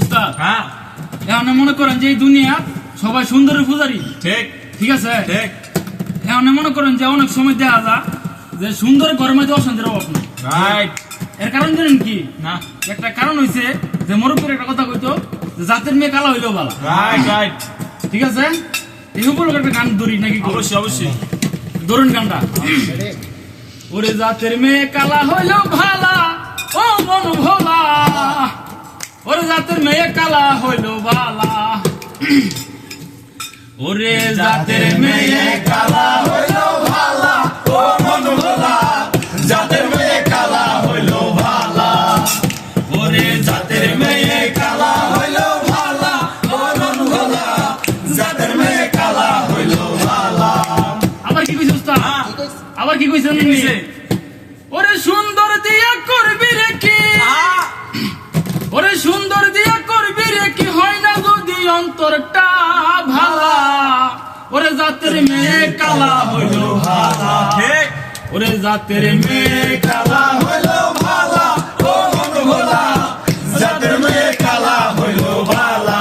উস্তাদ হ্যাঁ এখন মনে করেন যে এই দুনিয়া সবাই সুন্দরের পূজারি, ঠিক ঠিক আছে? ঠিক এখন মনে করেন যে অনেক সময় দেখা যায় যে সুন্দর ঘরের মধ্যে অশান্তির অভাব নেই। রাইট এর কারণ জানেন কি? না একটা কারণ হইছে যে মুরব্বীর একটা কথা কইতো যে জাতের মেয়ে কালা হইলেও ভালো, রাইট রাইট ঠিক আছে? এই উপলক্ষে একটা গান ধরি নাকি? অবশ্যই অবশ্যই ধরুন গানটা। ওরে জাতের মেয়ে কালা হইলেও ভালা, ও মন ভোলা, ওরে জাতের মেয়ে কালা হইলেও ভালা, ওরে জাতের মেয়ে কালা হইলেও ভালা, ও মন ভোলা, জাতের মেয়ে কালা হইলেও ভালা, ওরে জাতের মেয়ে কালা হইলেও ভালা, ও মন ভোলা, জাতের মেয়ে কালা হইলেও ভালা। আবার কি কইছিস তা? আবার কি কইছেন? ওরে সুন্দর দিয়া করবি রে কি, ওরে সুন্দর দিয়া করবি রে কি, হয় না যদি অন্তরটা ভালা, ওরে জাতের মেয়ে কালা হইলো ভালা, ঠিক ওরে জাতের মেয়ে কালা হইলো ভালা, ও মন ভোলা, জাতের মেয়ে কালা হইলো ভালা,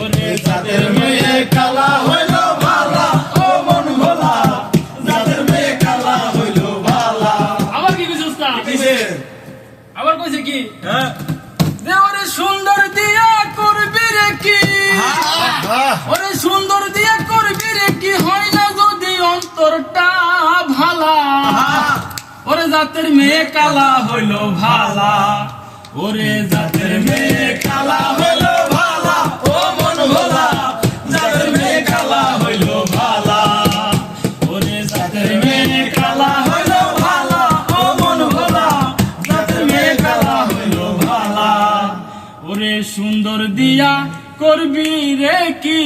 ওরে জাতের মেয়ে কালা হইলো ভালা, ও মন ভোলা, জাতের মেয়ে কালা হইলো ভালা। আবার কি কইছিস তা? আবার কইছে কি? হ্যাঁ যে ওরে সুন্দর দিয়া করবি রে কি, ওরে সুন্দর দিয়া করবি রে কি, হয় না যদি অন্তরটা ভালা, ওরে জাতের মেয়ে কালা হইলো ভালা, ওরে জাতের মেয়ে কালা হইলো ভালা, ও মন ভোলা, জাতের মেয়ে কালা হইলো ভালা, ওরে জাতের মেয়ে কালা হইলো ভালা, ও মন ভোলা, জাতের মেয়ে কালা হইলো ভালা, ওরে সুন্দর দিয়া করবি রে কি,